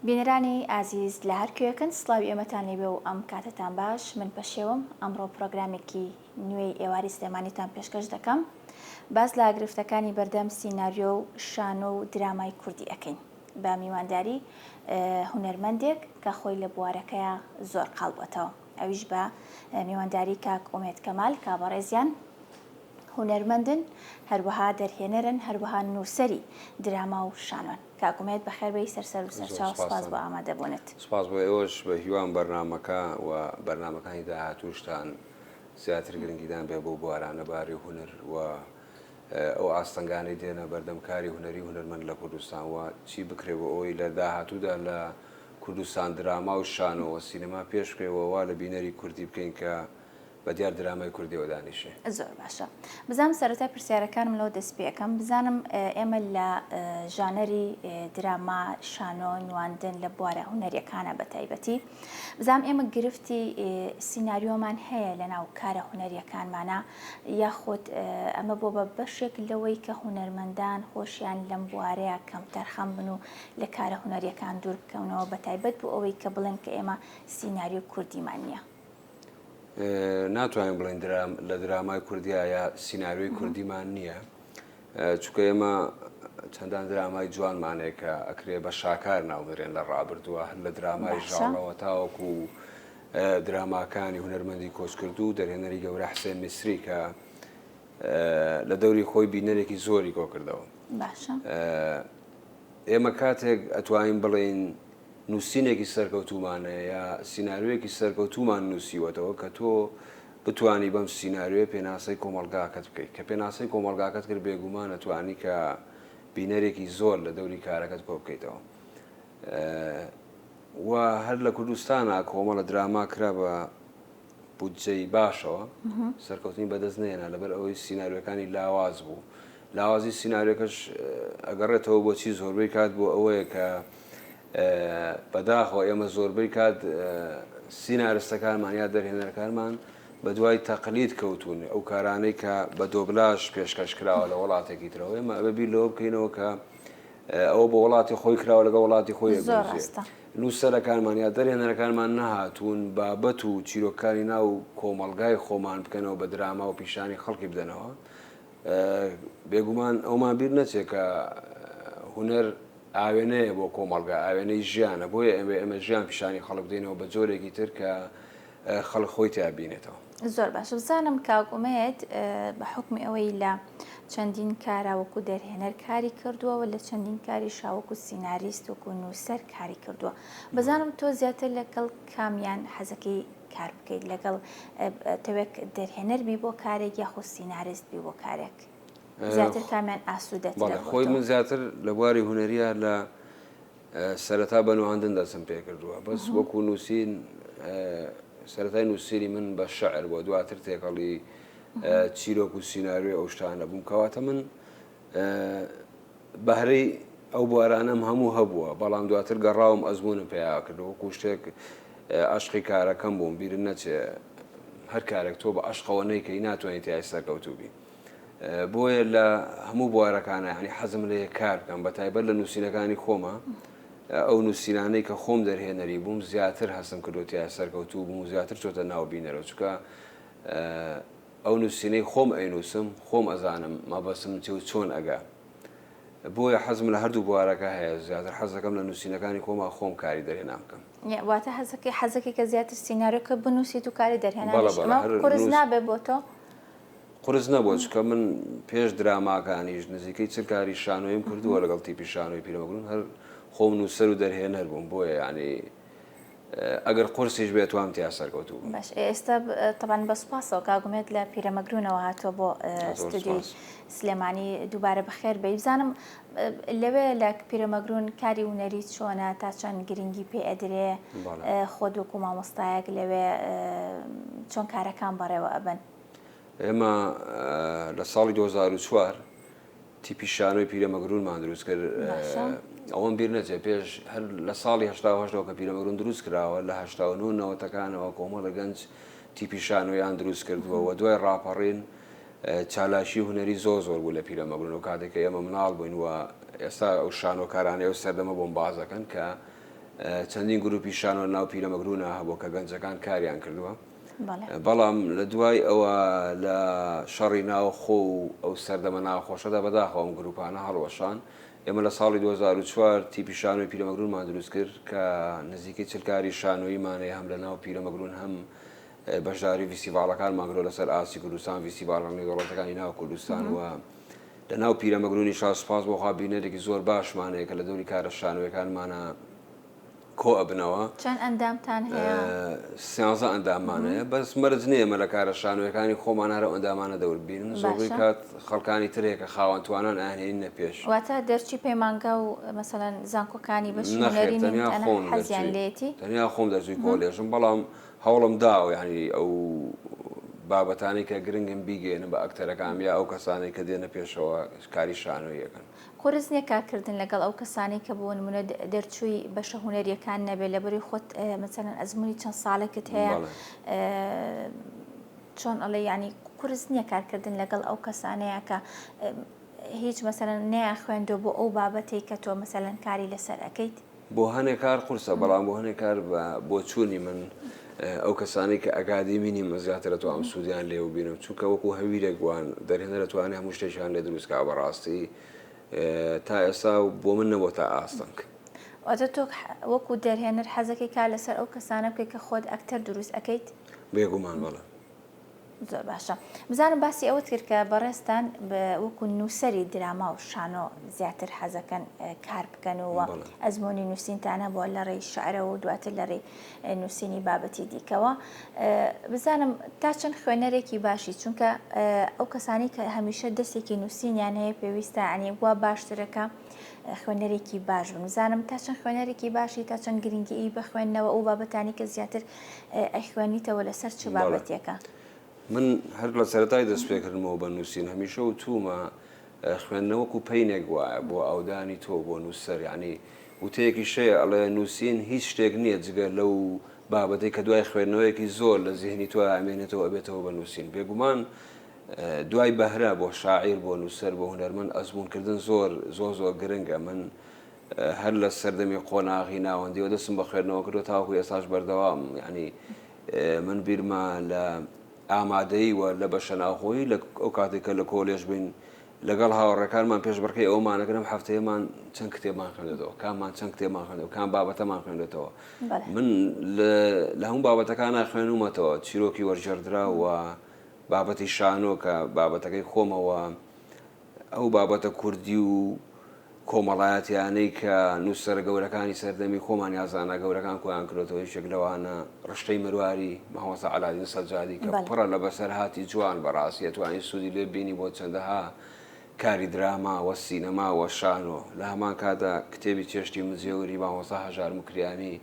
بینەرانی ئازیز لە هەر کوێکن سڵاوی ئێمەتان لێبێ و ئەم کاتتان باش من بەشێوم ئەمڕۆ پرۆگرامێکی نوێی ئێواری سلێمانیتان پێشکەش دەکەم باس لە گرفتەکانی بەردەم سیناریۆ و شانۆ و درامای کوردی ئەەکەین بە میوانداری هونەرمەندێک کە خۆی لە بوارەکەیە زۆر قاڵبەتەوە ئەویش بە میوانداری کاک ئومێد کەمال کابڕێزیان هونەرمەندن هەروەها دەرهێنەرن هەروەها نووسەری دراما و شانۆن کاکومێت بەخێربەی سەرسەر و سەرچاو سپاس بۆ ئامادەبوونت سپاس بۆ ئێوەش بە هیوان بەرنامەکە و بەرنامەکانی داهاتووشتان زیاتر گرنگیدان بێ بۆ بوارانە باری هونەر و ئەو ئاستەنگانەی دێنە بەردەمکاری هونەری هونەرمەند لە کوردستان و چی بکرێ بۆ ئەوەی لە داهاتوودا لە کوردستان دراما و شانۆ و سینەما پێشکرێەوە وا لە بینەری کوردی بکەین کە بە دیار درامای کوردیەوە دانیشێ. زۆر باشە بزانم سەرەتا پرسیارەکانم لەوە دەست پێ ئەەکەم بزانم ئێمە لە ژانەری دراما شانۆ نواندن لە بوارە هونەریەکانە بە تایبەتی بزانم ئێمە گرفتی سیناریۆمان هەیە لە ناو کارە هونەریەکانمانە یاخود ئەمە بۆ بە بەشێک لەوەی کە هونەرمەندان خۆشیان لەم بوارەیە کەمتەر خەم بن و لە کارە هونەریەکان دوور بکەونەوە بە تایبەت بۆ ئەوەی کە بڵێن کە ئێمە سیناریۆ کوردیمان نییە. ناتوانین بڵین لە درامای کوردیا یا سیناریۆی کوردیمان نییە چونکە ئێمە چەندان درامای جوانمانەیە کە ئەکرێ بە شاکار ناوبرێن لە ڕابردووە لە درامای ژاڵەوە تاوەکو دراماکانی هونەرمەندی کۆچکردو و دەرهێنەری گەورە حسێن میسری کە لە دەوری خۆی بینەرێکی زۆری کۆ کردەوە. باشە ئێمە کاتێک ئەتوانین بڵین نووسینێکی سەرکەوتومانە یا سیناریۆیەکی سەرکەوتومان نووسیوەتەوە کە تۆ بتانی بەم سیناریۆی پێناسەی کۆمەلگاکەت بکەیت کە پێناسەی کۆمەلگاکەت کرد بێگومان ئەتوانی کە بینەرێکی زۆر لە دەوری کارەکەت کۆ بکەیتەوە و هەر لە کوردستانە کۆمەڵە دراما کرا بە بودجەی باشەوە سەرکەوتنی بەدەست نێنا لەبەر ئەوەی سیناریۆەکانی لاواز بوو لاوازی سیناریۆکەش ئەگەڕێتەوە بۆچی زۆربەی کات بۆ ئەوەیە کە بەداخەوە ئێمە زۆربەی کات سینارستەکانمان یا دەرهێنەرەکانمان بە دوای تەقلید کەوتون ئەو کارانەی کە بە دۆبلاژ پێشکەش کراوە لە وڵاتێکی ترەوە ئێمە بەبییر لەوە بکەینەوە کە ئەوە بە وڵاتی خۆی کراوە لەگە وڵاتی خۆی نووسەرەکانمان یا دەرهێنەرەکانمان نەهاتوون بابەت و چیرۆکانی ناو کۆمەلگای خۆمان بکەنەوە بە دراما و پیشانی خەڵکی بدەنەوە بێگومان ئەومان بیر نەچێت کە هونەر ئاوێنەیە بۆ کۆمەلگا ئاوێنەی ژیانە بۆیە ئێمە ژیان پیشانی خەڵک بدەینەوە بە جۆرێکی تر کە خەڵک خۆی تیابینێتەوە. زۆر باشە بزانم کاگومێت بە حکمی ئەوەی لە چەندین کاراوەکو دەرهێنەر کاری کردووە لە چەندین کاری شاوەکو سیناریست وەکو نووسەر کاری کردووە بزانم تۆ زیاتر لەگەڵ کامیان حەزەکەی کار بکەیت لەگەڵ تەوێک دەرهێنەر بی بۆ کارێک یاخۆ سیناریست بی بۆ کارێک زیاتر کامیان ئاسوودەترە خۆی من زیاتر لە بواری هونەریە لە سەرەتا بە نواندن دەسم پێ کردووە بەس وەکو نووسین سەرەتای نووسری من بە شەعر بۆ دواتر تێکەڵی چیرۆک و سیناریۆی ئەو شتانە بووم کەواتە من بەهرەی ئەو بوارانەم هەموو هەبووە بەڵام دواتر گەڕاوم ئەزمونم پێیا کردەوە وەکو شتێک عشقی کارەکەم بووم بیرم نەچێ هەر کارێک تۆ بە عشقەوە نەیکەی ناتوانێت یای سەرکەوتوبی بۆیە لە هەموو بوارەکانە ینی حەزم لێ کار بکەم بە تایبەت لە نووسینەکانی خۆمە ئەو نووسینانەی کە خۆم دەرهێنەری بووم زیاتر هەستم کردوتیای سەرکەوتوو بووم و زیاتر چۆتە ناو بینەرەوە چکە ئەو نووسینەی خۆم ئەینووسم خۆم ئەزانم مەبەسم چۆن ئەگا بۆیە حەزم لە هەردوو بوارەکە هەیە زیاتر حەزەکەم لە نووسینەکانی خۆما خۆم کاری دەرهێنا بکەم. واتە حەزەکەی کە زیاتر سیناریۆکە بنووسیت و کاری دەرهێنا قورس نابێ بۆ تۆ؟ قورس نەبووە چکە من پێش دراماکانیش نزیکەی چ کاری شانۆیم کردووە لەگەڵ تیپی شانۆی پیرەمەگرون هەر خۆم نووسەر و دەرهێنەر بووم بۆیە ینی ئەگەر قورسیش بێت توام تیا سەرکەوتوو بووم. باش ئێستا تەبان بە سوپاسەوە کاگومێت لە پیرەمەگرونەوە هاتووە بۆ ستودیۆی سلێمانی دووبارە بەخێر بێ بزانم لەوێ لە پیرەمەگرون کاری هونەری چۆنە تا چەند گرنگی پێ ئەدرێ خۆت وەکو مامۆستایەک لەوێ چۆن کارەکان بەڕێوە ئەبن. ئێمە لە ساڵی 2004 تیپی شانۆی پیرەمەگرونمان دروست کرد ئەوەم بیر نەچێت پێش هەر لە ساڵی هەشتاهەشتەوە کە پیرەمەگرون دروست کراوە لە 1990ەکانەوە کۆمەڵە گەنج تیپی شانۆیان دروست کردووە و دوای ڕاپەڕین چالاشی هونەری زۆر بوو لە پیرەمەگرون و کاتێک ئێمە مناڵ بووین و ئێستا ئەو شانۆکارانەی و سەردەمە بۆم بازەکەن کە چەندین گروپی شانۆ ناو پیرەمەگرونە هەبوو کە گەنجەکان کاریان کردووە. بەڵام لە دوای ئەوە لە شەڕی ناوخۆ و ئەو سەردەمە ناوخۆشەدا بەداخەوە ئەم گروپانە هەڵوەشان. ئێمە لە ساڵی 2004 تیپی شانۆی پیرەمەگرونمان دروست کرد کە نزیکەی چلکاری شانۆیمانەیە هەم لە ناو پیرەمەگرون هەم بەشداری ڤیسیڤالەکان ماگرۆ لەسەر ئاسی کوردستان ڤیسیڤالانی دەوڵەتەکانی ناو کوردستان وە لە ناو پیرەمەگرونی سپاس بۆخوا بینەرێکی زۆر باشمانەیە کە لە دەوری کارە شانۆیەکانمانە کۆ ئەبنەوە. چەند ئەندامتان هەیە؟ 13 ئەندامانەیە بەس مەرج نییەمە لە کارە شانۆیەکانی خۆمان هەرە ئەندامانە دەوربین زۆربەی کات خەڵکانی ترێکە خاوەنتوانان ئاهێنین نەپێش. واتە دەرچی پەیمانگە و مەسەڵەن زانکۆکانی بەشنەرینی حەزیان لێتی؟ تەنیا خۆم دەرچووی کۆلێژم بەڵام هەوڵم داوە یعنی ئەو بابەتانی کە گرنگم بیگەێنە بە ئەکتەرەکان یا ئەو کەسانی کە دێنە پێشەوە کاری شانۆیەکەن. قرس نییە کارکردن لەگەڵ ئەو کەسانی کە بۆ نمونە دەرچووی بەشە هونەریەکان نەبێت لەبەری خۆت مەسەڵەن ئەزمموی چەند ساڵێکت هەیە چۆن ئەڵێ ینی قرس نییە کارکردن لەگەڵ ئەو کەسانەیە کە هیچ مەسەڵەن نەیە خوێندۆ بۆ ئەو بابەتێک کە تۆ مەسەڵەن کاری لەسەر ئەەکەیت بۆ هەنێک کار قورسە بەڵام بۆ هەنێک کار بۆ چوونی من ئەو کەسانی کە ئەکادیمینی مەزیاترە تو ئەم سوودیان لێو بینم چونکە وەکو هەویرێک گوان دەرهێنە دەتوانێت هەموو شتێکیان لێ دروستکە بەڕاستی تا ئێستا بۆ من نەبووە تا ئاستەنگ. واتە تۆ وەکو دەرهێنەر حەزەکەی کار لەسەر ئەو کەسانە بکەیت کە خۆت ئەکتەر دروست ئەەکەیت؟ بێگومان بەڵێ. زۆر باشە. بزانم باسی ئەوت کرد کە بەڕێستان وەکو نووسەری دراما و شانۆ زیاتر حەزەکەن کار بکەنەوە ئەزمموی نووسینتانە بۆ لە ڕێی شعرەوە و دواتر لە ڕێی نووسینی بابەتی دیکەوە. بزانم تا چەند خوێنەرێکی باشی چونکە ئەو کەسانی کە هەمیشە دەستێکی نووسینیان هەیە پێویستە ئەنی وا باشترەکە خوێنەرێکی باش بن. بزانم تا چەند خوێنەرێکی باشی تا چەند گرنگی بخوێنەوە ئەو بابەتانی کە زیاتر ئەخوێنیتەوە لەسەر چ بابەتێکە؟ من هەر لە سەرەتای دەست پێکردنەوە بە نووسین هەمیشە و توومە خوێندنەوەکو پەینێک وایە بۆ ئەودانی تۆ بۆ نووسەر ینی وتەیەکی شەیە ئەڵێ نووسین هیچ شتێک نییە جگە لەو بابەتەی کە دوای خوێندنەوەیەکی زۆر لە زیهنی تۆ ئامێنێتەوە ئەبێتەوە بە نووسین. بێگومان دوای بەهرە بۆ شاعیر بۆ نووسەر بۆ هونەرمەند ئەزمونکردن زۆر گرنگە. من هەر لە سەردەمی قۆناغی ناوەندیەوە دەستم بە خوێندنەوە کردو تاوەکو ئێستاش بەردەوام ینی من بیرما لە ئامادەی وە لە بەشە ناوخۆیی لە ئەو کاتێککە لە کۆلێژ بین لەگەڵ هاوڕەکانمان پێشبڕکەی ئەومانەکەم هەفتەیەمان چەند کتێبمان خوێندێتەوە کاممان چەند کتێبمان خوێندەوە کام بابەتەمان خوێندێتەوە. من لە هەموو بابەتەکانە خوێنومەتەوە چیرۆکی وەرجێردرا و بابەتی شانۆ کە بابەتەکەی خۆمەوە ئەو بابەتە کوردی و کۆمەڵایەتیانەی کە نووسەر گەورەکانی سەردەمی خۆمان یازانە گەورەکان کۆیان کردێتەوە یەکێک لەوانە ڕشتەی مرواری مەحمەد عەلادین سەجادی کە پڕە لە بەسەرهاتی جوان بەڕاستی توانی سوودی لێ بینی بۆ چەندەها کاری دراما وە سینەما وە شانۆ. لە هەمان کاتا کتێبی چێشتی مزیەوری مامۆستا هەژار مکریانی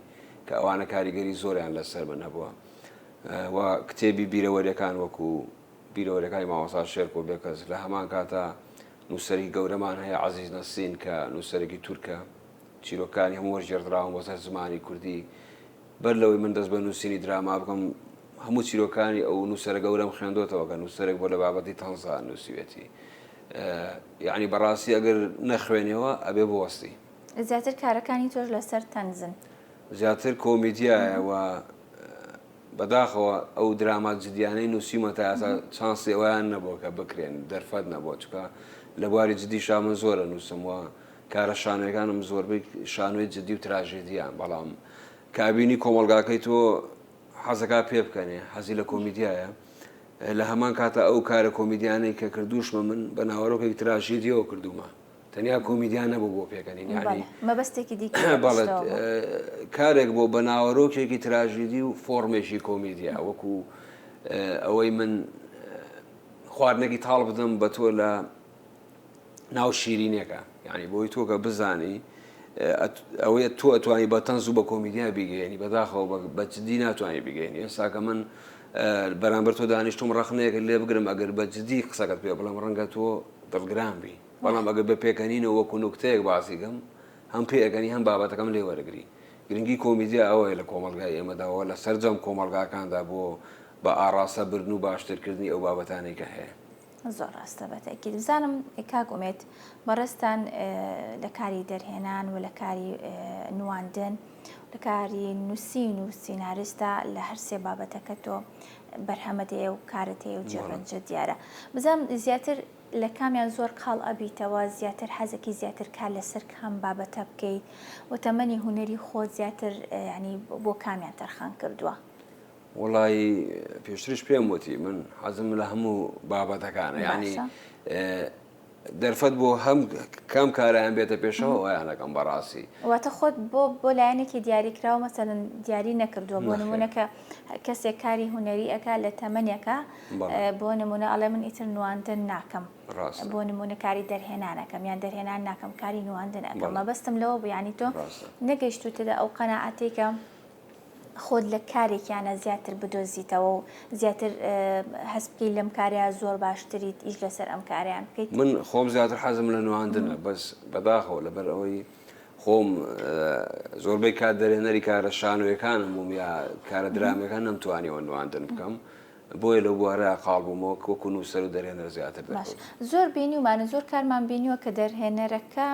کە ئەوانە کاریگەری زۆریان لەسەر من هەبووە و کتێبی بیرەوەریەکان وەکو بیرەوەریەکانی مامۆستا شێرکۆ بێکەس. لە هەمان کاتا نووسەری گەورەمان هەیە عەزیز نەسین کە نووسەرێکی تورکە چیرۆکانی هەموو وەرجێردراون بۆ سەر زمانی کوردی. بەر لەوەی من دەست بە نووسینی دراما بکەم هەموو چیرۆکانی ئەو نووسەرە گەورەم خوێندۆتەوە کە نووسەرێک بۆ لە بابەتی تەنزان نووسیوێتی یعنی بەڕاستی ئەگەر نەخوێنیەوە ئەبێ بۆ وەستی. زیاتر کارەکانی تۆش لەسەر تەنزن زیاتر کۆمیدیایە بەداخەوە ئەو دراما جدیانەی نووسیمە تا ئێستا چانسی ئەویان نەبووە کە بکرێن دەرفەت نەبووە چکە لە بواری جدیشا من زۆرە نووسم وە کارە شانۆیەکانم زۆربەی شانۆی جدی و تراژێدیان بەڵام کابینی کۆمەلگاکەی تۆ حەزەکە پێ بکەنێ حەزی لە کۆمیدیایە. لە هەمان کاتە ئەو کارە کۆمیدیانەی کە کردوشمە من بە ناوەڕۆکێک تراژێدیەوە کردومە تەنیا کۆمیدیان نەبوو بۆ پێکەنین ینی مەبەستێکی دیکە بەڵێت کارێک بۆ بە ناوەڕۆکێکی تراژێدی و فۆرمێکی کۆمیدیا وەکو ئەوەی من خواردنێکی تاڵ بدەم بە تۆ لە ناو شیرینێکە ینی بۆی تۆ کە بزانی ئەوەیە تۆ ئەتوانی بە تەنز و بە کۆمیدیا بیگەێنی بەداخەوە بە جدی ناتوانانی بیگەێنی. ئێستا کە من بەرامبەر تۆ دانیشتم ڕخنەیەکە لێ بگرم ئەگەر بە جدی قسەکەت پێ بڵم ڕەنگە تۆ دڵگران بی بەڵام ئەگەر بە پێکەنینەوە وەکو نوکتەیەک باسیگەم هەم پێەکەنی هەم بابەتەکەم لێ وەرەگری. گرنگی کۆمیدیا ئەوەیە لە کۆمەلگای ئێمەداوە لە سەرجەم کۆمەلگاکاندا بۆ بە ئاڕاستە بردن و باشترکردنی ئەو بابەتانەی کە هەیە. زۆر ڕاستە بەتەکید. بزانم کاک ئومێد بەڕێستان لە کاری دەرهێنان و لە کاری نواندن لە کاری نووسین و سیناریستە لە هەر سێ بابەتەکە تۆ بەرهەمەدەیە و کارت هەیە و جێڕەنجە دیارە. بزانم زیاتر لە کامیان زۆر قاڵ ئەبیتەوە، زیاتر حەزێکی زیاتر کار لەسەر کام بابەتە بکەیت و تەمەنی هونەری خۆت زیاتر ینی بۆ کامیان تەرخان کردووە؟ وڵی پێشترش پێم وتی من حەزم لە هەموو بابەتەکانە، ینی دەرفەت بۆ هەم کام کارایان بێتە پێشەوە ئەویانەکەم بەڕاستی. واتە خۆت بۆ لایەنێکی دیاریکراوە مەسەلەن دیاری نەکردووە، بۆ نمونونەکە کەسێک کاری هونەری ئەکا لە تەمەنێکە بۆ نمونە ئەڵێ من ئیتر نواندن ناکەم، بۆ نمونە کاری دەرهێنانەکەم یان دەرهێنان ناکەم، کاری نواندن ئەەکەم. مەبەستم لەوە بوویانی تۆ نەگەیشتوتەدا ئەو قەناعەتێکە خۆت لە کارێکیانە زیاتر بدۆزیتەوە و زیاتر هەست بکەیت لەم کاریا زۆر باشتریت ئیش لەسەر ئەم کاریان بکەیت؟ من خۆم زیاتر حەزم لە نواندنە، بەس بەداخەوە لەبەر ئەوەی خۆم زۆربەی کات دەرهێنەری کارە شانۆیەکانم بووم یا کارە درامەکان نەمتوانیەوە نواندن بکەم، بۆیە لەو بوارە قاڵ بوومەوە وەکو نووسەر و دەرهێنەر زیاتر دەکەم. زۆر بینیومانە زۆر کارمان بینیوە کە دەرهێنەرەکە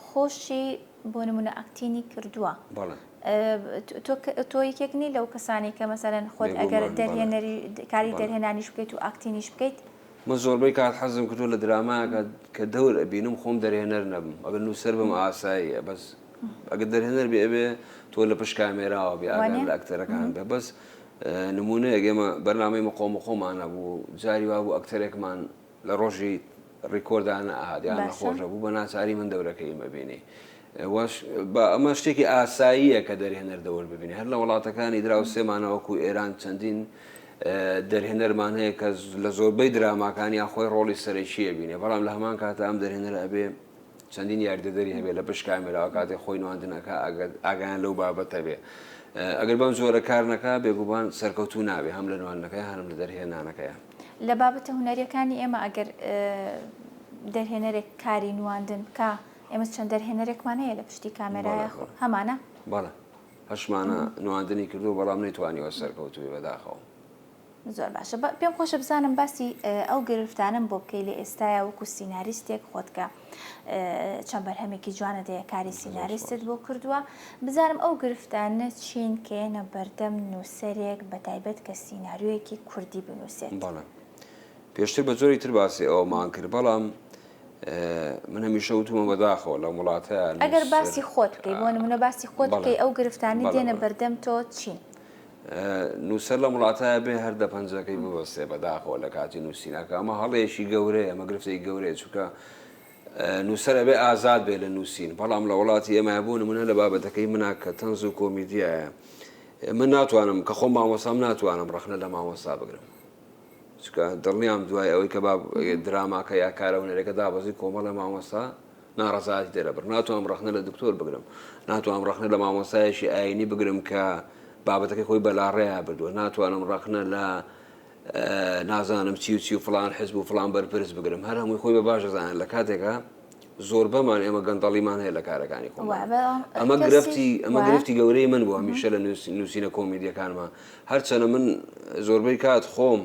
خۆشی بۆ نمونە ئەکتینی کردووە. تۆ یەکێکنی لەو کەسانی کە مەسەلەن خۆت ئەگەر دەرهێنەری کاری دەرهێنانیش بکەیت و ئاکتینیش بکەیت؟ من زۆربەی کات حەزم کردو لە دراماکە کە دەور ئەبینم خۆم دەرهێنەر نەبم، ئەگەر نووسەر بم ئاساییە، بەس ئەگەر دەرهێنەر بێ ئەبێ تۆ لە پشت کامێراوە بێ ئاگام لە ئەکتەرەکان بێ. بەس نمونەیەک ئێمە بەرنامەی مەقۆمە خۆمانە بوو، جاری وا بوو ئەکتەرێکمان لە ڕۆژی ڕیکۆردانە ئاهات یان نەخۆشە بوو، بە ناچاری من دەورەکەی مەبینی. ئەمە شتێکی ئاساییە کە دەرهێنەر دەوەر ببینی. هەر لە وڵاتەکانی دراو سێمانەوەکو ئێران چەندین دەرهێنەرمان هەیە کە لە زۆربەی دراماکانی خۆی ڕۆڵی سەرەکیە بینێ، بەڵام لە هەمان کاتە ئەم دەرهێنەر ئەبێ چەندین یاریدەدەری هەبێ لە پشت کامێراوە کاتێک خۆی نواندنەکە ئاگایان لەو بابەتە بێ. ئەگەر بەم زۆرە کار نەکا بێگومان سەرکەوتوو نابێ، هەم لە نواندنەکەی هەم لە دەرهێنانەکەیە. لە بابەتە هونەریەکانی ئێمە ئەگەر دەرهێنەرێک کاری نواندن بکە، ئێمە چەند دەرهێنەرێکمان هەیە لە پشتی کامێرایە هەمانە؟ بەڵێ هەشمانە نواندنی کردو، بەڵام نەیتوانیوە سەرکەوتووی بەداخەوە. زۆر باشە. پێم خۆشە بزانم باسی ئەو گرفتانم بۆ بکەی لە ئێستاە وەکو سیناریستێک خۆتکە چەند بەرهەمێکی جوانە دەیە کاری سیناریستت بۆ کردووە، بزانم ئەو گرفتانە چین کێنە بەردەم نووسەرێک بەتایبەت کە سیناریۆیەکی کوردی بنووسێت؟ بەڵێ پێشتر بە زۆری تر باسی ئەومان کرد، بەڵام من هەمیشە وتومە بەداخەوە لە وڵاتەیە ئەگەر باسی خۆت بکەی بۆ نمونە باسی خۆت بکەی ئەو گرفتانی دێنە بەردەم تۆ چین؟ نووسەر لە وڵاتایە بێ هەر دەپەنجەکەی ببەستێ بەداخەوە لە کاتی نووسینەکە، ئەمە هەڵەیەکی گەورەیە، ئەمە گرفتەی گەورەیە، چونکە نووسەر ئەبێ ئازاد بێ لە نووسین، بەڵام لە وڵاتی ئێمە بوو نمونە لە بابەتەکەی منە کە تەنز و کۆمیدیایە، من ناتوانم کە خۆم مامۆسام ناتوانم ڕەخنە لە مامۆستا بگرم، چکە دڵنیام دوای ئەوەی کە دراماکە یا کارە هونەرەکە دابەزی کۆمەڵە مامۆستا ناڕەزایەتی دەرەبڕ، ناتوانم ڕەخنە لە دکتۆر بگرم، ناتوانم ڕەخنە لە مامۆستایەکی ئاینی بگرم کە بابەتەکەی خۆی بەلاڕێیا بردووە، ناتوانم ڕەخنە لە نازانم چی و چی و فلان حزب و فلان بەرپرس بگرم، هەر هەمووی خۆی بە باش دەزانێت. لە کاتێکە زۆر بەمان ئێمە گەندەڵیمان هەیە لە کارەکانی خۆمان. ئەمە گرفتی گەورەی من بووە هەمیشە لە نووسینە کۆمیدیەکانمان، هەرچەنە من زۆربەی کات خۆم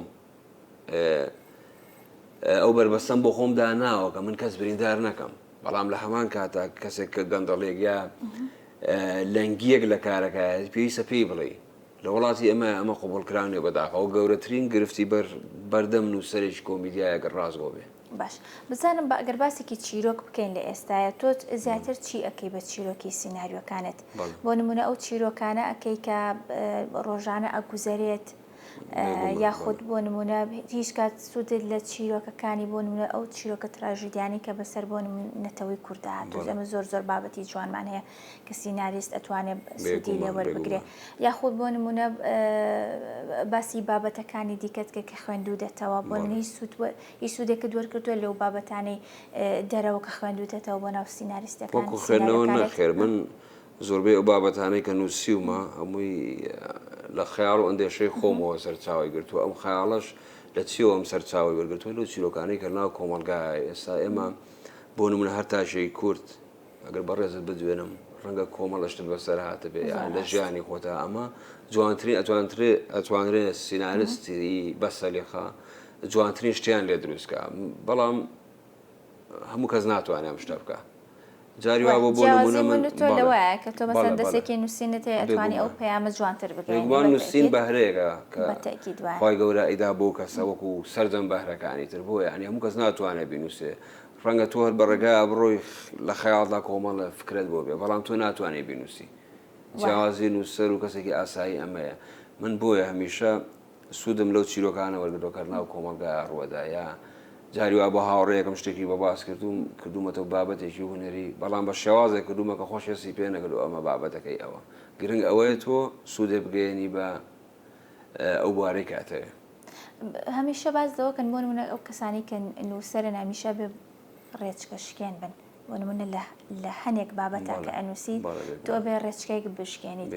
ئەو بربەستەم بۆ خۆم داناوە کە من کەس بریندار نەکەم، بەڵام لە هەمان کاتە کەسێک کە گەندەڵێک یا لەنگیەک لە کارەکە پێویستە پێی بڵێ لە وڵاتی ئەمە قوبوڵکرانێ بەداخەوە گەورەترین گرفتی بەردەم نووسەرێکی کۆمیدیایەگە ڕازگۆ بێ. باش بزانم ئەگەر باسێکی چیرۆک بکەین لە ئێستاە تۆت زیاتر چی ئەەکەی بە چیرۆکی سیناریۆکانت؟ بۆ نمونە ئەو چیرۆکانە ئەەکەی کە ڕۆژانە ئەگوزارێت یاخود بۆ نمونە هیچ کات سوودت لە چیرۆکەکانی بۆ نمونە ئەو چیرۆکە تراژیدیانی کە بەسەر بۆ نەتەوەی کووردا هاتوو، ئەمە زۆر بابەتی جوانمان هەیە کە سیناریست ئەتوانێت سوودی لێ وەربگرێ، یاخود بۆ نمونە باسی بابەتەکانی دیکەت کە خوێندوودەتەوە بۆ هیچ سوودێکت وەرکردووە لەو بابەتانەی دەرەوە کە خوێندوودەتەوە بۆ ناو سیناریستەکان؟ وەکو خوێندنەوە نەخێر، من زۆربەی ئەو بابەتانەی کە نووسیومە هەمووی لە خەیاڵ و ئەندێشەی خۆمەوە سەرچاوی گرتووە، ئەم خەیاڵەش لە چیەوە ئەم سەرچاوی وەرگرتووە لەو چیرۆکانەی کە ناو کۆمەلگایە. ئێستا ئێمە بۆ نمونە هەر تاشەی کورد ئەگەر بەڕێزت بدوێنم ڕەنگە کۆمەڵەشتت بەسەر هاتە بێ لە ژیانی خۆتا، ئەمە جوانترین ئەتوانرێت سیناریستی بەسەلیخا جوانترین شتیان لێ دروستکە، بەڵام هەموو کەس ناتوانێت ئەم شتە بکە. جاری وا بۆ جیاوازی من تۆ لەوەیە کە تۆ مەسەن دەستێکی نووسینت ئەتوانی ئەو پەیامە جوانتر بگەیان نووسین بەهرەیەکە کە بەتەکی دوای خی گەورە ئیدا بۆ کەسە وەکو سەردەم بەهرەکانی تر بۆ یعنی هەموو کەس ناتوانێت بینوسێ ڕەنگە تۆ هەر بەڕێگای بڕۆی لە خەیاڵدا کۆمەڵە فکرێت بۆ بێ بەڵام تۆ ناتوانێت بینوسی جیاوازی نووسەر و کەسێکی ئاسایی ئەمەیە من بۆیە هەمیشە سوودم لەو چیرۆکانە وەرگرتۆکەر ناو کۆمەلگای ڕوەدایە جاریوا بە هاوڕێیەکەم شتێکی بە باس کردومەتە بابەتێکی هوەری بەڵام بە شێوازێک کردومە کە خۆشیێسی پێ نەکردو ئەمە بابەتەکەی ئەوە گرنگ ئەوەیە تۆ سوودێ بگەێنی بە ئەو بوارەی کاتەیە هەمیشە باز دەوەکەن بۆ نمونە ئەو کەسانی کە نووسەرن هەمیشە بێ ڕێچکە شکێن بن بۆ نمونە لە هەنێک بابەتە کە ئەنووسی تۆ بێ ڕێچکەیەک بشکێنیت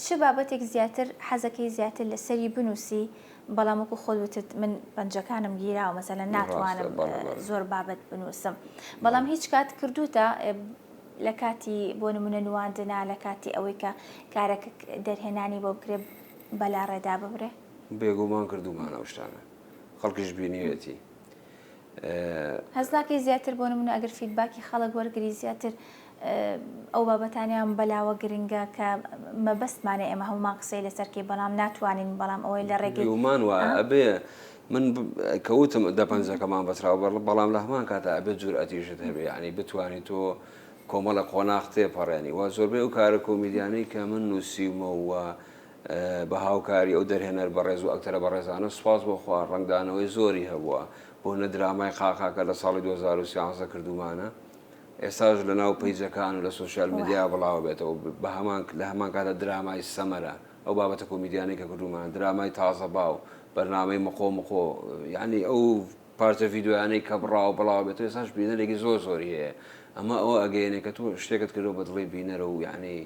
چ بابەتێک زیاتر حەزەکەی زیاتر لەسەری بنووسی بەڵام وەکو خۆت من پەنجەکانم گیراوە مەسەلەن ناتوانم زۆر بابەت بنووسم بەڵام هیچ کات کردوتە لە کاتی بۆ نمونە نواندنا لە کاتی ئەوەی کە کارێک دەرهێنانی بۆ بکرێ بەلا ڕێدا ببرێ بێگومان کردومانە شتانە خەڵکیش بینیوێتی هەز ناکەی زیاتر بۆ نمونە ئەگەر فیدباکی خەڵک وەرگری زیاتر ئەو بابەتانیان بەلاوە گرنگە کە مەبەستمانێ ئێمە هەمومان قسەی لەسەرکەی بەڵام ناتوانین بەڵام ئەوەی لە ڕێگەیمان وایە ئەبێ من کەوتم دەپەنجەکەمان بەسراوە بەڵام لە هەمان کاتە ئەبێت جورئەتیشت هەبێ ینی بتوانانی تۆ کۆمەڵە قۆناغ تێپەڕێنی وا زۆربەی ئەو کارە کۆمیدیانەی کە من نووسیمەوە بە هاوکاری ئەو دەرهێنەر بەڕێز و ئەکتەرە بەڕێزانە سوپاس بۆ خوا ڕنگدانەوەی زۆری هەبووە بۆ نەدرامای خاخاکە لە ساڵی 2013 کردومانە ئێستاش لە ناو پەیجەکان و لە سوۆسیال میدیا بڵاو بێتەوە بە لە هەمان کاتە درامای سەمەرە ئەو بابەتە کۆمیدیانەی کە کردومان درامای تازە باو بەرنامەی مخۆ یعنی ئەو پارچە ڤیددیویانەی کە بڕاو بڵاو بێت ێستاش بینەرێکی زۆری هەیە ئەمە ئەوە ئەگەیەنێ کە تۆ شتێکت کردو بە دڵی بینەرە و یعنی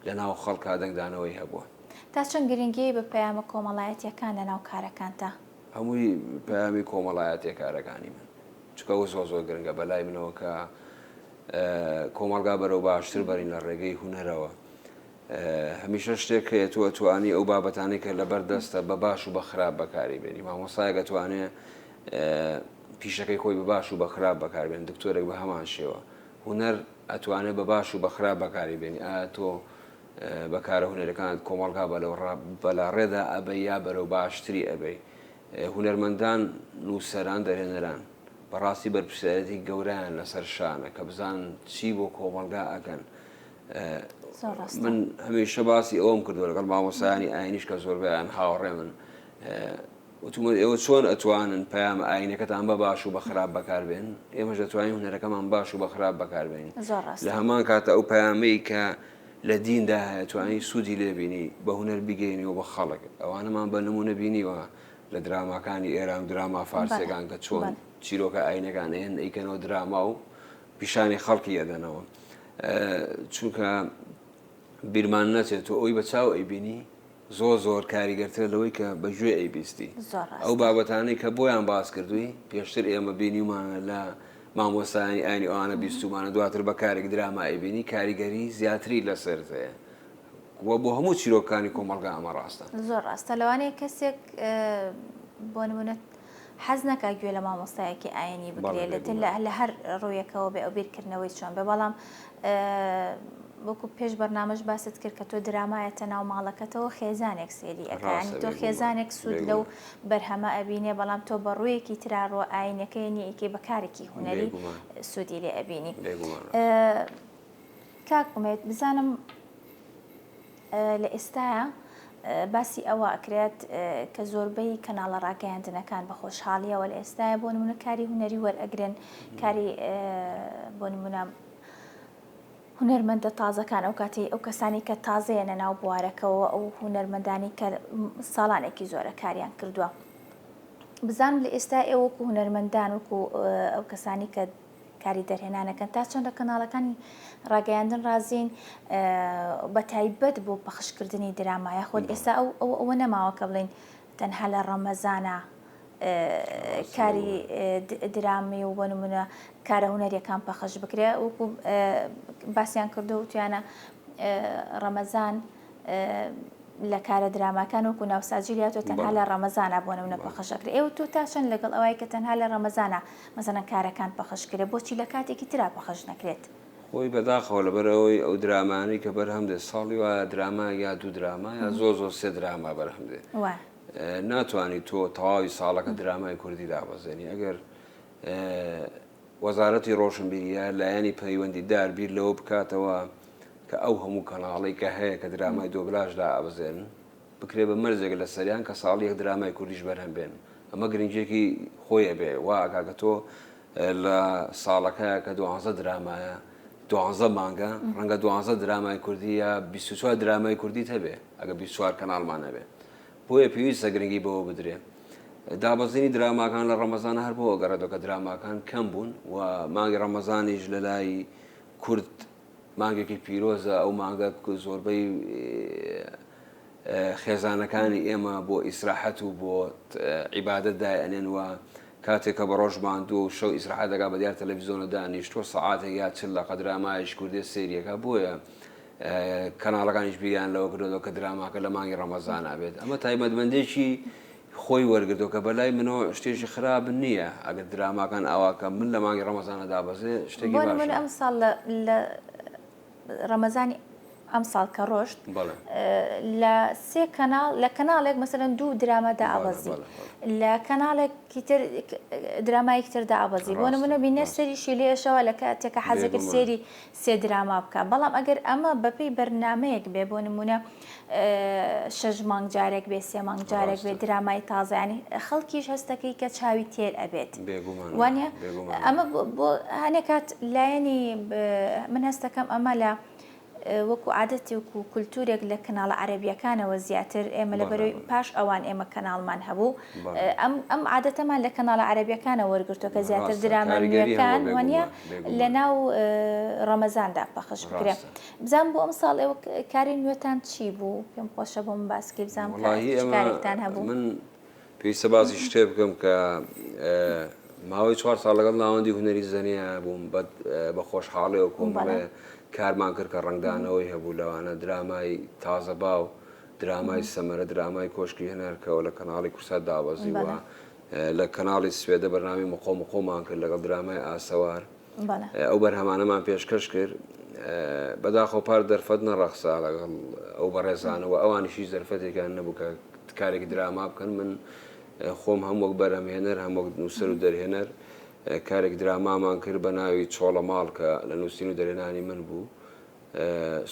لە ناو خەڵکا دەنگدانەوەی هەبووە تا چەند گرنگی بە پەیامە کۆمەڵایەتیەکان لە ناو کارەکانتە هەمووی پەیامی کۆمەڵایەتی کارەکانی من چکە زۆر گرنگە بەلای منەوە کە کۆمەڵگا بەرەو باشتر بەرین لە ڕێگەی هوەرەوە هەمیشە شتێک هەیە تۆ ئەتوانی ئەو بابەتانی کە لەبەر دەستە بە باش و بە خراپ بەکاری بێنی مامۆسایەک ئەتوانێ پیشەکەی خۆی بە باش و بە خراپ بەکاربێن دکتۆرێک بە هەمان شێوە هوەر ئەتوانێت بە باش و بە خراپ بەکاری بێنی ئایا تۆ بەکارە هوەرەکانت کۆمەڵگا بەلا ڕێدا ئەبەی یا بەرەو باشتری ئەبەی هوەرمەندان نووسەران دەرهێنەران بەڕاستی بەرپرسیارەتی گەورەیان لەسەر شانە کە بزان چی بۆ کۆمەڵگا ئەکەن من هەمیشە باسی ئەوم کردو لەگەڵ مامۆسایانی ئاینیش کە زۆربیان هاوڕێ من ئێوە چۆن ئەتوانن پەیامە ئاینەکەتان بە باش و بە خراپ بەکاربێن ئێمەش دەتوانین هوەرەکەمان باش و بە خراپ بەکاربێنین لە هەمان کاتە ئەو پەیامەی کە لە دیندا هەیە توانی سوودی لێبینی بە هوەر بگەینیەوە بە خەڵک ئەوانەمان بە نمونە بینیوە لە دراماکانی ئێران دراما فارسیەکان کە چۆن چیرۆکە ئاینەکان هێن ئەیکەنەوە دراما و پیشانی خەڵکی ئەدەنەوە چونکە بیرمان نەچێت تۆ ئەوی بە چاو ئەیبینی زۆر کاریگەرتر لەوەی کە بەگوێ ئەیبیستی ئەو بابەتانەی کە بۆیان باس کردووی پێشتر ئێمە بینیمانە لە مامۆستانی ئاینی ئەوانە بیستومانە دواتر بە کارێک دراما ئەیبینی کاریگەری زیاتری لەسەرتەیە وە بۆ هەموو چیرۆکانی کۆمەڵگا ئەمە ڕاستە زۆر ڕاستە لەوانەیە کەسێک بۆ نمونە حەز نەکا گوێ لە مامۆستایەکی ئاینی بگرێت لە هەر ڕوویەکەوە بێ ئەو بیرکردنەوەی چۆن بێ بەڵام وەکو پێش بەرنامەش باست کرد کە تۆ درامایەتە ناو ماڵەکەتەوە خێزانێک سێری ئەکانی تۆ خێزانێک سوود لەو بەرهەمە ئەبینێ بەڵام تۆ بە ڕوویەکی تراڕۆ ئاینەکەی نیەکی بەکارێکی هوەری سوودی لێ ئەبینی کاک ئومێد بزانم لە ئێستاە باسی ئەوە ئەکرێت کە زۆربەی کەناڵە ڕاگەیاندنەکان بە خۆشحاڵیەوە لە ئێستاە بۆ نمونە کاری هوەری وەرئەگرن کاری بۆ نمونە هوەرمەندە تازەکان ئەو کاتی ئەو کەسانی کە تازەیەنە ناو بوارەکەەوە ئەو هوەرمەندانی کە ساڵانێکی زۆرە کاریان کردووە بزانم لە ئێستا ئێوەکو هوەرمەندان وەکو ئەو کەسانی کە کاری دەرهێنانەکەن تا چەندە کەناڵەکانی ڕاگەیاندن رازین بە تایبەت بۆ پەخشکردنی درامایە خۆت ئێستا ئەوە نەماوە کە بڵین تەنها لە ڕەمەزانە کاری درامی و بۆ نمونە کارە هوەریەکان پەخش بکرێ وەکو باسییان کردو و توانە ڕەمەزان لە کارە دراماکان وەکو ناوساجیلیاتۆ تەنها لە ڕەمەزانە بۆنە منە پەخەشەکرێ ئێوە تو تاشن لەگەڵ ئەوەی کە تەنها لە ڕەمەزانە مەسەڵەن کارەکان پەخەشکرێ بۆچی لە کاتێکی ترا پەخەش نەکرێت؟ خۆی بەداخەوە لەبەرەوەی ئەو درامانی کە بەرهەمدێ ساڵی وایە دراما یا دوو دراما یا زۆر سێ دراما بەرهەمدێ ناتوانانی تۆ تەواوی ساڵەکە درامای کوردی دابەزێنی ئەگەر وەزارەتی ڕۆشنبیریە لایەنی پەیوەندیدار بیر لەوە بکاتەوە کە ئەو هەموو کەناڵی کە هەیە کە درامای دۆبلاشدا ئابزێن بکرێ بە مەرجێک لە سەریان کە ساڵی یەک درامای کوردیش بەرهەم بێن ئەمە گرنگێکی خۆیە بێ وا ئاکا تۆ لە ساڵەکەیە کە 12 درامایە 12 مانگە ڕەنگە 12 درامای کوردی یا 24 درامای کوردی هەبێ ئەگە 24 کەناڵمان هەبێ بۆیە پێویستە گرنگی بەوە بدرێ دابەزینی دراماکان لە ڕەمەزان هەر بۆ گەڕێتەوە کە دراماکان کەم بوون و مانگی ڕەمەزانیش لە لای کورد مانگێکی پیرۆزە ئەو مانگە زۆربەی خێزانەکانی ئێمە بۆ ئیسراحەت و بۆ عیبادەت دایەنێن و کاتێک کە بە ڕۆژ ماندوو و شەو ئیسراحەت دەگا بە دیار تەلەڤیزۆنە دانیشتۆ سەعاتێک یا چل لە قەدرامایش کوردی سێریەکە بۆیە کەناڵەکانیش بیریان لەوە کردەوە کە دراماکە لە مانگی ڕەمەزان ئابێت ئەمە تایبەتمەندێکی خۆی وەرگرتەوە کە بەلای منەوە شتێکی خراپ نییە ئەگەر دراماکان ئاواکە من لە مانگی ڕەمەزانە دابەزێ شتێکی باشە ئەم ساڵ لە ڕەمەزانی ئەم ساڵ کە ڕۆشت لە سێ کەناڵ لە کەناڵێک مەسەلەن دوو درامەدا ئابەزی لە کەناڵێکی تر درامایەکی تردا ئابەزی بۆ نمونە بینەر سەریشی لێشەوە لە کاتێکە حەزەکرد سێری سێ دراما بکە بەڵام ئەگەر ئەمە بەپێی بەرنامەیەک بێ بۆ نمونە 6 مانگ جارێک بێ 3 مانگ جارێک بێ درامای تازانی خەڵکیش هەستەکەی کە چاوی تێر ئەبێت وانە ئەمە بۆ هەنێک کات لایەنی من هەستەکەم ئەمە لە وەکو عادەتی وەکو کولتورێک لە کەناڵە عەرەبیەکانەوە زیاتر ئێمە لەبەرەوەی پاش ئەوان ئێمە کەناڵمان هەبوو ئەم عادەتەمان لە کەناڵە عەرەبیەکانە وەرگرتووە کە زیاتر درامە نوێیەکان وانە لە ناو ڕەمەزاندا پەخش بکرێت بزانم بۆ ئەم ساڵ ئێوە کاری نوێتان چی بوو پێم خۆشە بۆ من باسکی بزانم کارێکتان هەبوو من پێویستە باسی شتێ بکەم کە ماوەی 4 ساڵ لەگەڵ ناوەندی هونەری زەنیە بووم بە خۆشحاڵی و کۆمەڵێ کارمان کرد کە ڕنگدانەوەی هەبوو لەوانە درامای تازە باو درامای سەمەرە درامای کۆشکی هێنەرکەوە لە کەناڵی کورسات دابەزی وە لە کەناڵی سوێدە بەرنامی مقۆمەقۆمان کرد لەگەڵ درامای ئاسەوار ئەو بەرهەمانەمان پێشکەش کرد بەداخۆ پار دەرفەت نەڕەخسا لەگەڵ ئەو بەڕێزانەوە ئەوانیشی زەرفەتێکیان نەبوو کە کارێکی دراما بکەن من خۆم هەم وەک بەرهەمهێنەر هەم وەک نووسەر و دەرهێنەر کارێک درامامان کرد بە ناوی چۆڵە ماڵ کە لە نووسین و دەرێنانی من بوو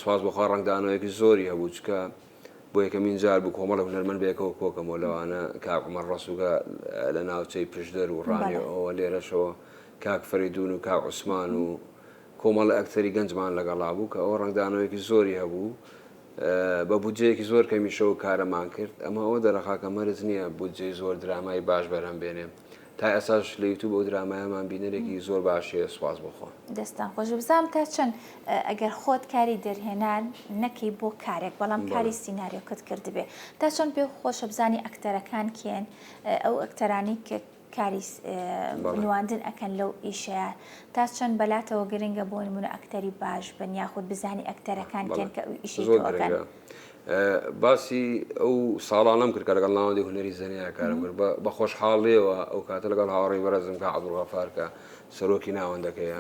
سواز بۆخوا ڕنگدانەوەیەکی زۆری هەبوو چکە بۆ یەکەمین جار بوو کۆمەڵە هونەرمەند بێکەوە کۆکەمەوە لەوانە کاک عومەر ڕەسووگە لە ناوچەی پشدەر و ڕانیەوە لێرەشەوە کاک فەریدون و کاک عوسمان و کۆمەڵە ئەکتەری گەنجمان لەگەڵا بوو کە ئەوە ڕنگدانەوەیەکی زۆری هەبوو بە بودجەیەکی زۆر کەمیشەوە کارەمان کرد ئەمە ئەوە دەرەخاکە مەرج نییە بودجەی زۆر درامای باش بەرهەم بێنێ تا ئەساش لە یوتیوب ئەو درامایەمان بینەرێکی زۆر باشیە سواز بخۆ دەستان خۆش بزانم تا چەند ئەگەر خۆت کاری دەرهێنان نەکەی بۆ کارێک بەڵام کاری سیناریۆکەت کردبێ تا چەند پێ خۆشە بزانی ئەکتەرەکان کێن ئەو ئەکتەرانی کە کاری نواندن ئەکەن لەو ئیشەیە تا چەند بەلاتەوە گرنگە بۆ نمونە ئەکتەری باش بن یاخود بزانی ئەکتەرەکان کێن کە ئیشی تۆکەن باسی ئەو ساڵانم کرد کە لەگەڵ ناوەندی هونەری زەنیا کارم کرد بە خۆشحاڵیەوە ئەو کاتە لەگەڵ هاوڕێی بەرەزم کە عەبدوڵغەفار کە سەرۆکی ناوەندەکەیە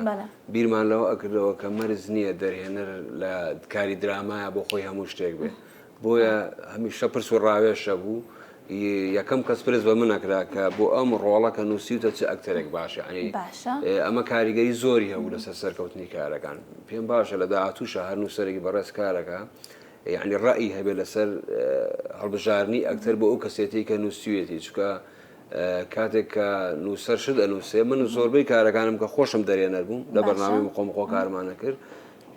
بیرمان لەوە ئەکردەوە کە مەرج نییە دەرهێنەر لە کاری درامایە بۆ خۆی هەموو شتێک بێ بۆیە هەمیشە پرس و ڕاوێشە بوو یەکەم کەس پرس بە من ئەکرا کە بۆ ئەم ڕۆڵەکە نووسیوتە چ ئەکتەرێک باشە ئەمە کاریگەری زۆری هەبوو لەسەر سەرکەوتنی کارەکان پێم باشە لە داهاتووشە هەر نووسەرێکی بەڕێز کارەکە یعنی ڕەئی هەبێت لەسەر هەڵبژارنی ئەکتەر بۆ ئەو کەسێتی کە نووسیوێتی چکە کاتێک کە نووسەر شت ئەنووسێ من زۆربەی کارەکانم کە خۆشم دەرێنەر بووم لە بەرنامەی مقۆمقۆ کارمانە کرد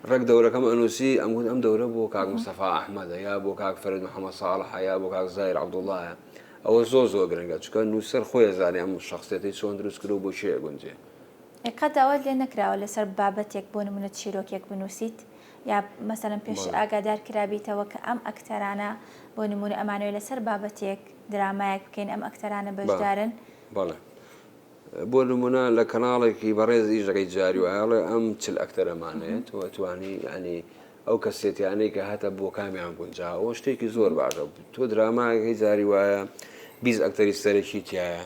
ڕێک دەورەکەم ئەنووسی ئەم دەورە بۆ کاک مستەفا ئەحمەدە یا بۆ کاک فەرید محەممەد ساڵحە یا بۆ کاک زایر عەبدوڵڵایە ئەوە زۆر گرنگە چکە نووسەر خۆی زانێ ئەم شخصێتی چۆن دروست کرد و بۆ چێ گونجێ قەت داوات لێ نەکراوە لەسەر بابەتێک بۆ نمونە چیرۆکێک بنووسیت یا مەسەلەن پێش ئاگادار کرابیتەوە کە ئەم ئەکتەرانە بۆ نمونە ئەمانەوەی لەسەر بابەتێک درامایەک بکەین ئەم ئەکتەرانە بەشدارن بەڵێ بۆ نمونە لە کەناڵێکی بەڕێز ئیژەکەی جاری وایڵێ ئەم چل ئەکتەرەمانێت توانی ینی ئەو کەسێتیانەی کە هاتە بۆ کامیان گونجاوە شتێکی زۆر باشە تۆ دراماهی جاری وایە 20 ئەکتەری سەرەکی تایە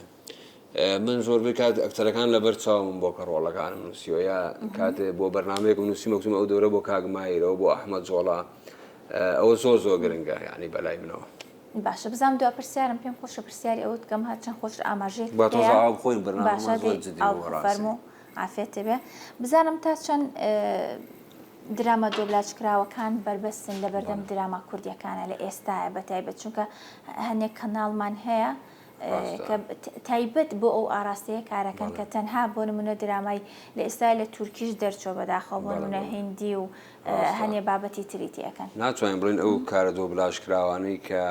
من زۆربەی کات ئەکتەرەکان لەبەر چاوم بۆ کە ڕۆڵەکانم نووسیوە یا کاتێ بۆ بەرنامەیەک نووسی مەکتوم ئەو دەورە بۆ کاگمایرەوە بۆ ئەحمەد جۆڵا ئەوە زۆر گرنگە یعنی بەلای منەوە باشە بزانام دو پرسیارم پێم خۆشە پرسیاری ئەوت کەم هاچەند خۆش ئاماژەیەک با تۆزە ئاو بخۆین بەرنامە فەرموو عافێتێ بێ بزانم تا چەند دراما دۆبلاژکراوەکان بربەستن لە بەردەم دراما کوردیەکانە لە ئێستاە بەتایبەت چونکە هەنێک کەناڵمان هەیە کە تایبەت بۆ ئەو ئاراستەیە کارەکەن کە تەنها بۆ نمونە درامای لە ئێستا لە تورکیش دەرچۆ بەداخەوە بۆ نمونە هیندی و هەنێ بابەتی تریتیەکەن ناتوانین بڵین ئەو کارە دۆبلاژکراوانەی کە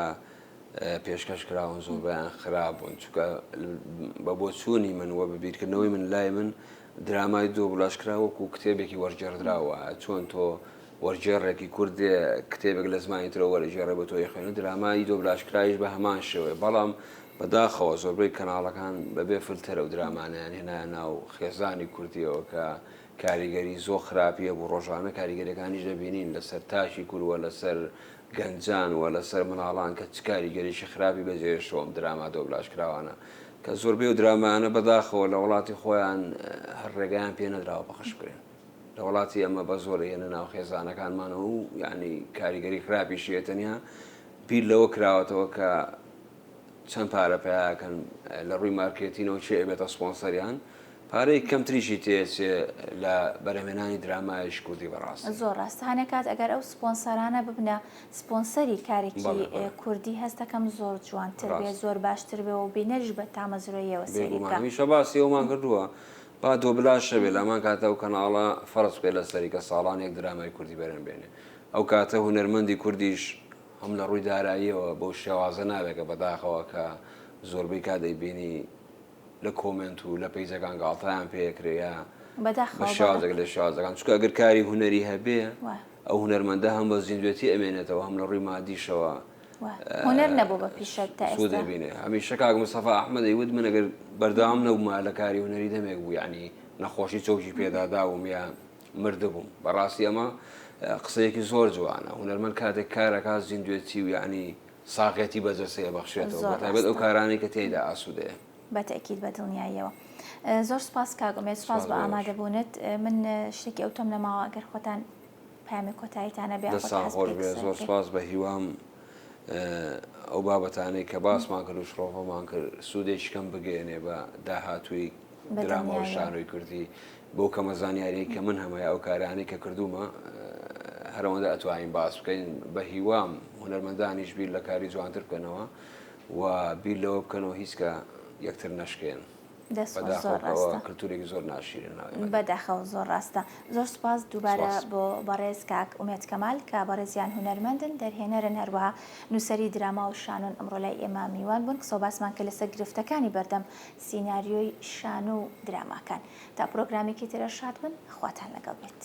پێشکەش کراون زۆر بەیان خراپبوون چونکە بە بۆ چوونی من وە بەبیرکردنەوەی من لای من درامای دۆبلاژکرا وەکو کتێبێکی وەرجێڕدراوە چۆن تۆ وەرجێڕێکی کوردێ کتێبێک لە زمانی ترەوە وەرجێڕێ بە تۆی خوێنە درامای دۆبلاژکرایش بە هەمان شێوەیە بەڵام بەداخەوە زۆربەی کەناڵەکان بەبێ فلتەرە و درامانیان هێنایە ناو خێزانی کوردیەوە کە کاریگەری زۆر خراپیە بۆ ڕۆژانە کاریگەریەکانیش دەبینین لەسەر تاشی کوروە لەسەر گەنجان و لەسەر مناڵان کە چ کاریگەریشی خراپی بەجێشۆم دراما دۆبلاژکراوانە کە زۆربەی و درامانە بەداخەوە لە وڵاتی خۆیان هەر ڕێگەیان پێ نەدراوە بەخش بکرێن لە وڵاتی ئەمە بە زۆر هێنە ناو خێزانەکانمانەوە و یعنی کاریگەری خراپیشیە تەنیا بیر لەوە کراوەتەوە کە چەند پارە پیاکەن لە ڕووی مارکێتینەوە چێ بێتە سپۆنسەریان پارەی کەمتریشی تێچێ لە بەرهەمێنانی درامایش کوردی بەڕاست زۆر ڕاست هەنێکات ئەگەر ئەو سپۆنسەرانە ببنە سپۆنسەری کارێکی کوردی هەستەکەم زۆر جوانتر بێ زۆر باشتر بێ و بینەش بە تامەزرۆیەوە سێریمیشە باسی ئەومان کردووە با دۆبلاژە بێ لەمان کاتە و کەناڵە فەرز بێ لە سەری کە ساڵانێک درامای کوردی بەرەم بێنێ ئەو کاتە هونەرمەندی کوردیش هەم لە ڕووی داراییەوە بۆ شێوازە نابێکە بەداخەوە کە زۆربەی کا دەیبینی لە کۆمنت و لە پەیجەکان گاڵتەیان پێکرێە بە شازێک لە شازەکان چکە ئەگەر کاری هوەری هەبێ ئەو هونەرمەندە هەم بە زیندوێتی ئەمێنێتەوە هەم لە ڕووی مادیشەوە هوەر نەبوو بە پیشە دەبینێ هەمیشە کاک مستەفا ئەحمەدی وت من ئەگەر بەردەوام نەبوومە لە کاری هوەری دەمێک بوو یعنی نەخۆشی چۆکی پێداداوم یا مردبووم بەڕاستی ئەمە قسەیەکی زۆر جوانە هونەرمەند کاتێک کارەکە زیندوێتی و یعنی ساقێتی بەجەسەیە بەخشێتەوە بەتایبەت ئەو کارانەی کە تێیدا ئاسوودەیە بەتەکیید بە دڵنیاییەوە زۆر سپاس کاگومێت سپاس بە ئامادەبوونت من شتێکی ئەو تۆم لەماوە ئەگەر خۆتان پامی کۆتاییتانە بێ خۆش بێ زۆر سپاس بە هیوام ئەو بابەتانەی کە باسمان کرد و شڕۆفەمان کرد سوودێکی کەم بگەێنێ بە داهاتووی دراما و شانۆی کوردی بۆ کەمە زانیاریی کە من هەمووی ئەو کارانەی کە کردومە هەرەوەندە ئەتوانین باس بکەین بە هیوام هونەرمەندانیش بیر لە کاری جوانتر بکەنەوە و بیر لەوە بکەنەوە هیچ کە یەکتر نەشکێن کلتورێکی زۆر ناشیرن بەداخەوە زۆر ڕاستە زۆر سپاس دووبارە بۆ بەڕێز کاک ئومێد کەمال کە بەڕێزیان هونەرمەندن دەرهێنەرن هەروەها نووسەری دراما و شانۆن ئەمڕۆ لای ئێمە میوان بوون قسە باسمان کە لەسەر گرفتەکانی بەردەم سیناریۆی شانۆ و دراماکان تا پرۆگرامێکی ترە شاد بن خواتان لەگەڵ بێت.